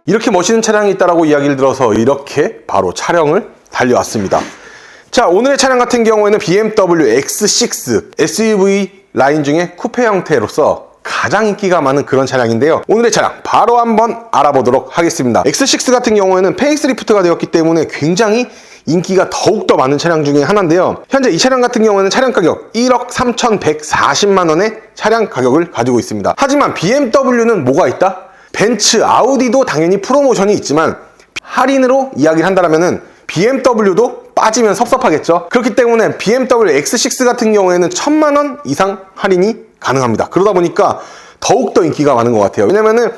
이렇게 멋있는 차량이 있다라고 이야기를 들어서 이렇게 바로 촬영을 달려왔습니다. 자, 오늘의 차량 같은 경우에는 BMW X6 SUV 라인 중에 쿠페 형태로서 가장 인기가 많은 그런 차량인데요. 오늘의 차량 바로 한번 알아보도록 하겠습니다. X6 같은 경우에는 페이스리프트가 되었기 때문에 굉장히 인기가 더욱더 많은 차량 중에 하나인데요. 현재 이 차량 같은 경우에는 차량 가격 1억 3,140만원의 차량 가격을 가지고 있습니다. 하지만 BMW는 뭐가 있다? 벤츠, 아우디도 당연히 프로모션이 있지만 할인으로 이야기를 한다면은 BMW도 빠지면 섭섭하겠죠. 그렇기 때문에 BMW X6 같은 경우에는 1,000만원 이상 할인이 가능합니다. 그러다 보니까 더욱더 인기가 많은 것 같아요. 왜냐면은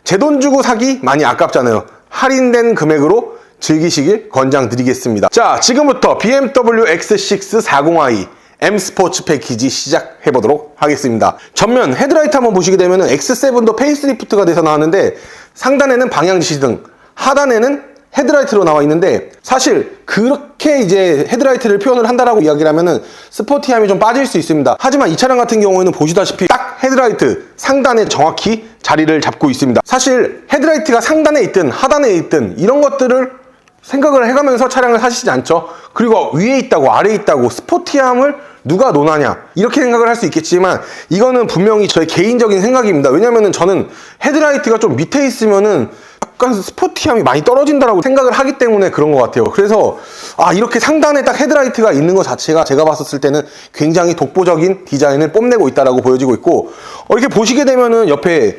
제 돈 주고 사기 많이 아깝잖아요. 할인된 금액으로 즐기시길 권장드리겠습니다. 자, 지금부터 BMW X6 40i M 스포츠 패키지 시작해 보도록 하겠습니다. 전면 헤드라이트 한번 보시게 되면 X7도 페이스리프트가 돼서 나왔는데 상단에는 방향 지시등, 하단에는 헤드라이트로 나와 있는데 사실 그렇게 이제 헤드라이트를 표현을 한다라고 이야기를 하면은 스포티함이 좀 빠질 수 있습니다. 하지만 이 차량 같은 경우에는 보시다시피 딱 헤드라이트 상단에 정확히 자리를 잡고 있습니다. 사실 헤드라이트가 상단에 있든 하단에 있든 이런 것들을 생각을 해가면서 차량을 사시지 않죠. 그리고 위에 있다고 아래에 있다고 스포티함을 누가 논하냐 이렇게 생각을 할 수 있겠지만 이거는 분명히 저의 개인적인 생각입니다. 왜냐면은 저는 헤드라이트가 좀 밑에 있으면은 약간 스포티함이 많이 떨어진다라고 생각을 하기 때문에 그런 것 같아요. 그래서 이렇게 상단에 딱 헤드라이트가 있는 것 자체가 제가 봤었을 때는 굉장히 독보적인 디자인을 뽐내고 있다라고 보여지고 있고, 이렇게 보시게 되면은 옆에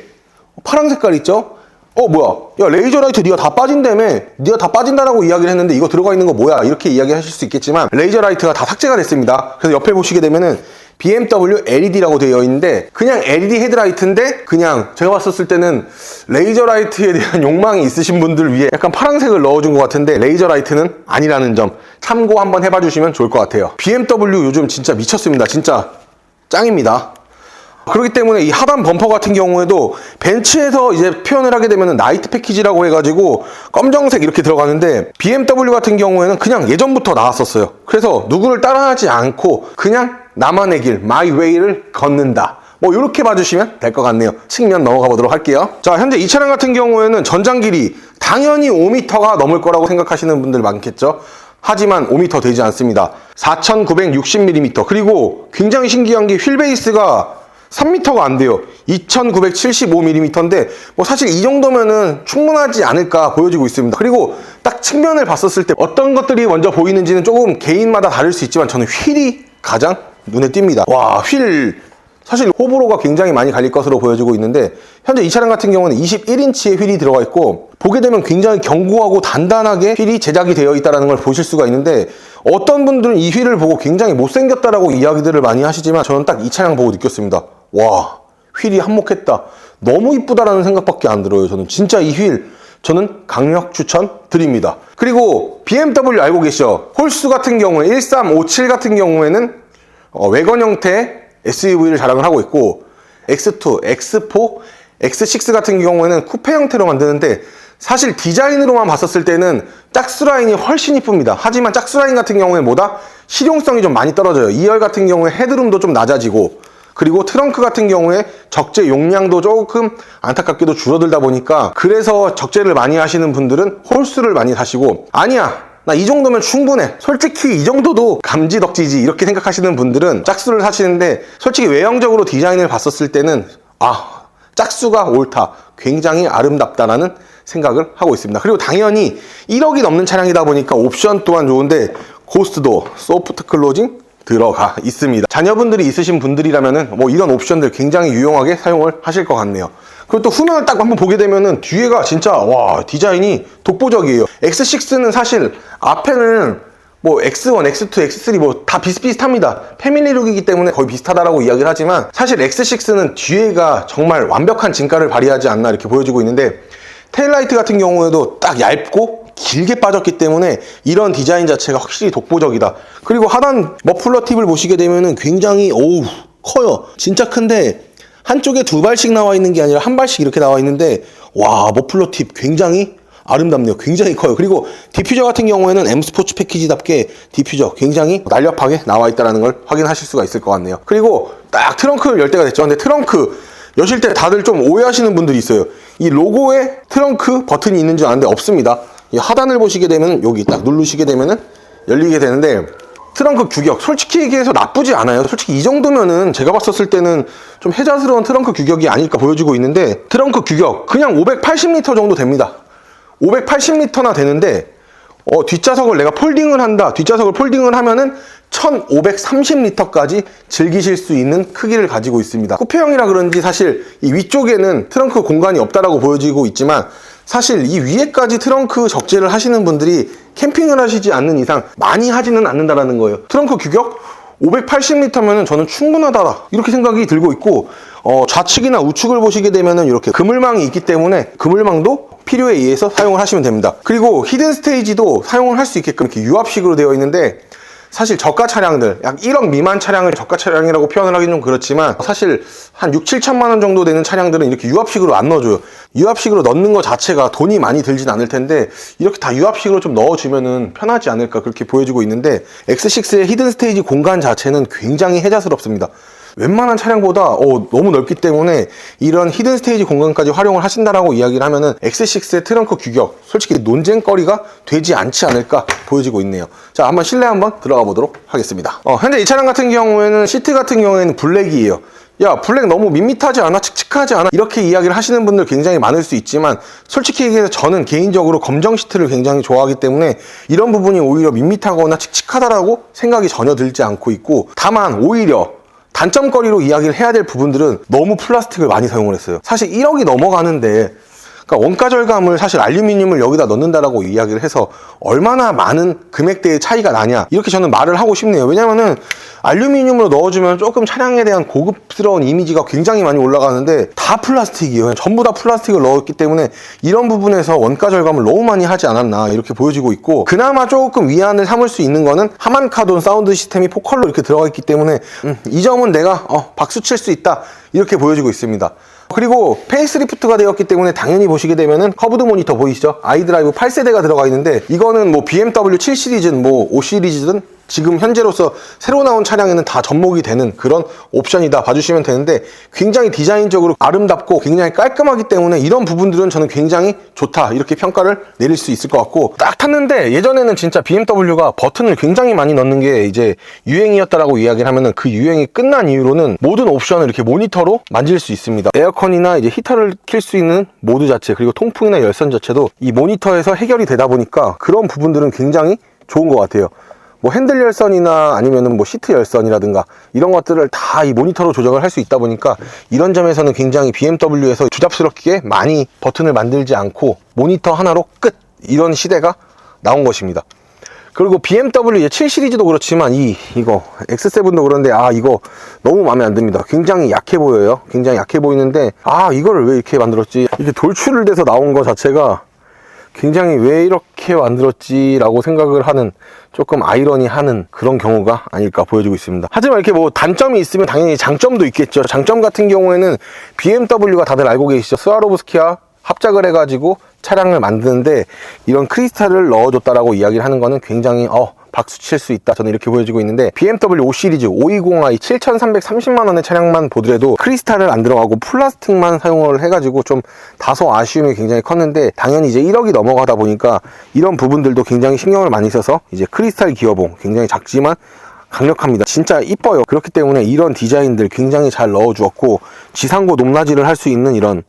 파란 색깔 있죠? 뭐야, 야, 레이저 라이트 니가 다 빠진다며, 니가 다 빠진다라고 이야기를 했는데 이거 들어가 있는 거 뭐야, 이렇게 이야기하실 수 있겠지만 레이저 라이트가 다 삭제가 됐습니다. 그래서 옆에 보시게 되면은 BMW LED라고 되어 있는데 그냥 LED 헤드라이트인데 그냥 제가 봤었을 때는 레이저 라이트에 대한 욕망이 있으신 분들 위해 약간 파란색을 넣어준 것 같은데 레이저 라이트는 아니라는 점 참고 한번 해봐 주시면 좋을 것 같아요. BMW 요즘 진짜 미쳤습니다. 진짜 짱입니다. 그렇기 때문에 이 하단 범퍼 같은 경우에도 벤츠에서 이제 표현을 하게 되면 나이트 패키지라고 해가지고 검정색 이렇게 들어가는데 BMW 같은 경우에는 그냥 예전부터 나왔었어요. 그래서 누구를 따라하지 않고 그냥 나만의 길, 마이 웨이를 걷는다. 이렇게 봐주시면 될 것 같네요. 측면 넘어가 보도록 할게요. 자, 현재 이 차량 같은 경우에는 전장 길이 당연히 5m가 넘을 거라고 생각하시는 분들 많겠죠. 하지만 5m 되지 않습니다. 4,960mm. 그리고 굉장히 신기한 게 휠 베이스가 3m가 안 돼요. 2,975mm인데 사실 이 정도면은 충분하지 않을까 보여지고 있습니다. 그리고 딱 측면을 봤었을 때 어떤 것들이 먼저 보이는지는 조금 개인마다 다를 수 있지만 저는 휠이 가장 눈에 띕니다. 와, 휠 사실 호불호가 굉장히 많이 갈릴 것으로 보여지고 있는데 현재 이 차량 같은 경우는 21인치의 휠이 들어가 있고 보게 되면 굉장히 견고하고 단단하게 휠이 제작이 되어 있다는 걸 보실 수가 있는데 어떤 분들은 이 휠을 보고 굉장히 못생겼다라고 이야기들을 많이 하시지만 저는 딱 이 차량 보고 느꼈습니다. 와, 휠이 한몫했다. 너무 이쁘다라는 생각밖에 안 들어요. 저는 진짜 이 휠 저는 강력 추천드립니다. 그리고 BMW 알고 계시죠? 홀수 같은 경우에 1357 같은 경우에는 외관 형태 SUV를 자랑을 하고 있고 X2, X4, X6 같은 경우에는 쿠페 형태로 만드는데 사실 디자인으로만 봤었을 때는 짝수 라인이 훨씬 이쁩니다. 하지만 짝수 라인 같은 경우에 뭐다? 실용성이 좀 많이 떨어져요. 2열 같은 경우에 헤드룸도 좀 낮아지고 그리고 트렁크 같은 경우에 적재 용량도 조금 안타깝게도 줄어들다 보니까 그래서 적재를 많이 하시는 분들은 홀수를 많이 사시고 아니야, 나 이 정도면 충분해, 솔직히 이 정도도 감지덕지지 이렇게 생각하시는 분들은 짝수를 사시는데 솔직히 외형적으로 디자인을 봤었을 때는 짝수가 옳다, 굉장히 아름답다라는 생각을 하고 있습니다. 그리고 당연히 1억이 넘는 차량이다 보니까 옵션 또한 좋은데 고스트도 소프트 클로징 들어가 있습니다. 자녀분들이 있으신 분들이라면은 이런 옵션들 굉장히 유용하게 사용을 하실 것 같네요. 그리고 또 후면을 딱 한번 보게 되면은 뒤에가 진짜 디자인이 독보적이에요. X6는 사실 앞에는 X1, X2, X3 다 비슷비슷합니다. 패밀리룩이기 때문에 거의 비슷하다라고 이야기를 하지만 사실 X6는 뒤에가 정말 완벽한 진가를 발휘하지 않나 이렇게 보여지고 있는데 테일라이트 같은 경우에도 딱 얇고 길게 빠졌기 때문에 이런 디자인 자체가 확실히 독보적이다. 그리고 하단 머플러 팁을 보시게 되면은 굉장히 커요. 진짜 큰데 한쪽에 두 발씩 나와 있는 게 아니라 한 발씩 이렇게 나와 있는데 머플러 팁 굉장히 아름답네요. 굉장히 커요. 그리고 디퓨저 같은 경우에는 M 스포츠 패키지답게 디퓨저 굉장히 날렵하게 나와 있다는 걸 확인하실 수가 있을 것 같네요. 그리고 딱 트렁크를 열 때가 됐죠. 근데 트렁크 여실 때 다들 좀 오해하시는 분들이 있어요. 이 로고에 트렁크 버튼이 있는 줄 아는데 없습니다. 이 하단을 보시게 되면 여기 딱 누르시게 되면은 열리게 되는데, 트렁크 규격 솔직히 얘기해서 나쁘지 않아요. 솔직히 이 정도면은 제가 봤었을 때는 좀 혜자스러운 트렁크 규격이 아닐까 보여지고 있는데, 트렁크 규격 그냥 580리터 정도 됩니다. 580리터나 되는데 뒷좌석을 내가 폴딩을 한다, 뒷좌석을 폴딩을 하면은 1530리터까지 즐기실 수 있는 크기를 가지고 있습니다. 쿠페형이라 그런지 사실 이 위쪽에는 트렁크 공간이 없다라고 보여지고 있지만, 사실 이 위에까지 트렁크 적재를 하시는 분들이 캠핑을 하시지 않는 이상 많이 하지는 않는다라는 거예요. 트렁크 규격 580리터면은 저는 충분하다 이렇게 생각이 들고 있고, 좌측이나 우측을 보시게 되면은 이렇게 그물망이 있기 때문에 그물망도 필요에 의해서 사용을 하시면 됩니다. 그리고 히든 스테이지도 사용을 할 수 있게끔 이렇게 유압식으로 되어 있는데, 사실 저가 차량들, 약 1억 미만 차량을 저가 차량이라고 표현을 하긴 좀 그렇지만, 사실 한 6, 7천만 원 정도 되는 차량들은 이렇게 유압식으로 안 넣어줘요. 유압식으로 넣는 것 자체가 돈이 많이 들진 않을 텐데, 이렇게 다 유압식으로 좀 넣어주면은 편하지 않을까 그렇게 보여지고 있는데, X6의 히든 스테이지 공간 자체는 굉장히 혜자스럽습니다. 웬만한 차량보다 너무 넓기 때문에 이런 히든 스테이지 공간까지 활용을 하신다라고 이야기를 하면은 X6의 트렁크 규격 솔직히 논쟁거리가 되지 않지 않을까 보여지고 있네요. 자, 한번 실내 한번 들어가 보도록 하겠습니다. 현재 이 차량 같은 경우에는 시트 같은 경우에는 블랙이에요. 야, 블랙 너무 밋밋하지 않아? 칙칙하지 않아? 이렇게 이야기를 하시는 분들 굉장히 많을 수 있지만, 솔직히 얘기해서 저는 개인적으로 검정 시트를 굉장히 좋아하기 때문에 이런 부분이 오히려 밋밋하거나 칙칙하다라고 생각이 전혀 들지 않고 있고, 다만 오히려 단점거리로 이야기를 해야 될 부분들은 너무 플라스틱을 많이 사용을 했어요. 사실 1억이 넘어가는데, 그러니까 원가 절감을 사실 알루미늄을 여기다 넣는다라고 이야기를 해서 얼마나 많은 금액대의 차이가 나냐, 이렇게 저는 말을 하고 싶네요. 왜냐면은 알루미늄으로 넣어주면 조금 차량에 대한 고급스러운 이미지가 굉장히 많이 올라가는데, 다 플라스틱이에요. 전부 다 플라스틱을 넣었기 때문에 이런 부분에서 원가 절감을 너무 많이 하지 않았나 이렇게 보여지고 있고, 그나마 조금 위안을 삼을 수 있는 거는 하만카돈 사운드 시스템이 포컬로 이렇게 들어가 있기 때문에 이 점은 내가 박수 칠 수 있다 이렇게 보여지고 있습니다. 그리고 페이스리프트가 되었기 때문에 당연히 보시게 되면은 커브드 모니터 보이시죠? 아이드라이브 8세대가 들어가 있는데, 이거는 뭐 BMW 7 시리즈든 뭐 5 시리즈든 지금 현재로서 새로 나온 차량에는 다 접목이 되는 그런 옵션이다 봐주시면 되는데, 굉장히 디자인적으로 아름답고 굉장히 깔끔하기 때문에 이런 부분들은 저는 굉장히 좋다 이렇게 평가를 내릴 수 있을 것 같고, 딱 탔는데 예전에는 진짜 BMW가 버튼을 굉장히 많이 넣는 게 이제 유행이었다라고 이야기를 하면은, 그 유행이 끝난 이후로는 모든 옵션을 이렇게 모니터로 만질 수 있습니다. 에어컨이나 이제 히터를 킬 수 있는 모드 자체, 그리고 통풍이나 열선 자체도 이 모니터에서 해결이 되다 보니까 그런 부분들은 굉장히 좋은 것 같아요. 뭐 핸들 열선이나 아니면은 뭐 시트 열선이라든가 이런 것들을 다 이 모니터로 조정을 할 수 있다 보니까, 이런 점에서는 굉장히 BMW에서 주잡스럽게 많이 버튼을 만들지 않고 모니터 하나로 끝, 이런 시대가 나온 것입니다. 그리고 BMW 7 시리즈도 그렇지만 이거 X7도 그런데 이거 너무 마음에 안 듭니다. 굉장히 약해 보여요. 굉장히 약해 보이는데, 이거를 왜 이렇게 만들었지? 이렇게 돌출을 돼서 나온 거 자체가 굉장히 왜 이렇게 만들었지 라고 생각을 하는, 조금 아이러니하는 그런 경우가 아닐까 보여지고 있습니다. 하지만 이렇게 뭐 단점이 있으면 당연히 장점도 있겠죠. 장점 같은 경우에는 BMW가 다들 알고 계시죠? 스와로브스키와 합작을 해가지고 차량을 만드는데 이런 크리스탈을 넣어줬다라고 이야기를 하는 거는 굉장히 박수 칠 수 있다, 저는 이렇게 보여지고 있는데, BMW 5 시리즈 520i 7,330만원의 차량만 보더라도 크리스탈을 안 들어가고 플라스틱만 사용을 해가지고 좀 다소 아쉬움이 굉장히 컸는데, 당연히 이제 1억이 넘어가다 보니까 이런 부분들도 굉장히 신경을 많이 써서 이제 크리스탈 기어봉, 굉장히 작지만 강력합니다. 진짜 이뻐요. 그렇기 때문에 이런 디자인들 굉장히 잘 넣어주었고, 지상고 높낮이를 할 수 있는 이런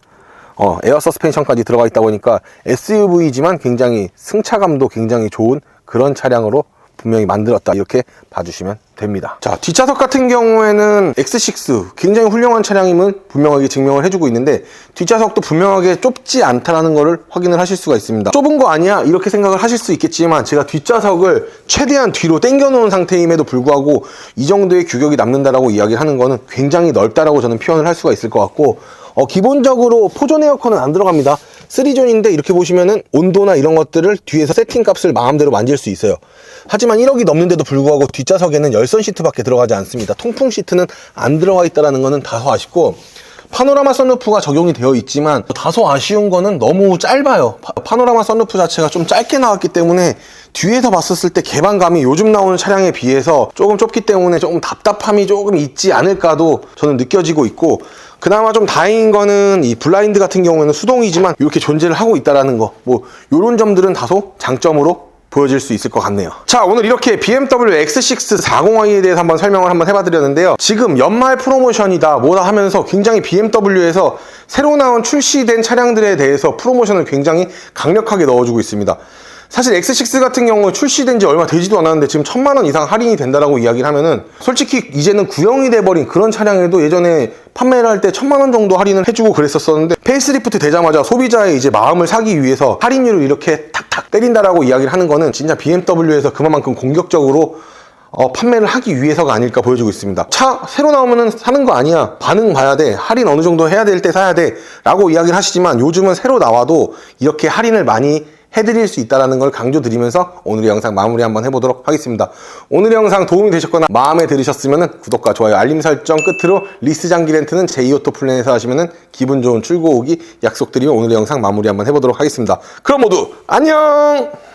에어 서스펜션까지 들어가 있다 보니까 SUV지만 굉장히 승차감도 굉장히 좋은 그런 차량으로 분명히 만들었다, 이렇게 봐주시면 됩니다. 자, 뒷좌석 같은 경우에는 X6 굉장히 훌륭한 차량임을 분명하게 증명을 해주고 있는데, 뒷좌석도 분명하게 좁지 않다라는 것을 확인을 하실 수가 있습니다. 좁은 거 아니야? 이렇게 생각을 하실 수 있겠지만, 제가 뒷좌석을 최대한 뒤로 당겨 놓은 상태임에도 불구하고 이 정도의 규격이 남는다라고 이야기를 하는 거는 굉장히 넓다라고 저는 표현을 할 수가 있을 것 같고, 기본적으로 포존 에어컨은 안 들어갑니다. 3존인데 이렇게 보시면은 온도나 이런 것들을 뒤에서 세팅 값을 마음대로 만질 수 있어요. 하지만 1억이 넘는데도 불구하고 뒷좌석에는 열선 시트밖에 들어가지 않습니다. 통풍 시트는 안 들어가 있다는 거는 다소 아쉽고, 파노라마 선루프가 적용이 되어 있지만 다소 아쉬운 거는 너무 짧아요. 파노라마 선루프 자체가 좀 짧게 나왔기 때문에 뒤에서 봤었을 때 개방감이 요즘 나오는 차량에 비해서 조금 좁기 때문에 조금 답답함이 조금 있지 않을까도 저는 느껴지고 있고, 그나마 좀 다행인 거는 이 블라인드 같은 경우에는 수동이지만 이렇게 존재를 하고 있다라는 거, 뭐 요런 점들은 다소 장점으로 보여질 수 있을 것 같네요. 자, 오늘 이렇게 BMW X6 40i에 대해서 한번 설명을 한번 해봐드렸는데요. 지금 연말 프로모션이다 뭐다 하면서 굉장히 BMW에서 새로 나온 출시된 차량들에 대해서 프로모션을 굉장히 강력하게 넣어주고 있습니다. 사실 X6 같은 경우 출시된 지 얼마 되지도 않았는데 지금 1000만 원 이상 할인이 된다라고 이야기를 하면은, 솔직히 이제는 구형이 돼버린 그런 차량에도 예전에 판매를 할 때 1000만 원 정도 할인을 해주고 그랬었는데, 페이스리프트 되자마자 소비자의 이제 마음을 사기 위해서 할인율을 이렇게 탁탁 때린다라고 이야기를 하는 거는 진짜 BMW에서 그만큼 공격적으로 판매를 하기 위해서가 아닐까 보여지고 있습니다. 차 새로 나오면은 사는 거 아니야, 반응 봐야 돼, 할인 어느 정도 해야 될 때 사야 돼 라고 이야기를 하시지만, 요즘은 새로 나와도 이렇게 할인을 많이 해드릴 수 있다는 걸 강조드리면서 오늘의 영상 마무리 한번 해보도록 하겠습니다. 오늘의 영상 도움이 되셨거나 마음에 들으셨으면 구독과 좋아요, 알림 설정 끝으로 리스 장기 렌트는 제2오토 플랜에서 하시면 기분 좋은 출고 오기 약속드리며 오늘의 영상 마무리 한번 해보도록 하겠습니다. 그럼 모두 안녕!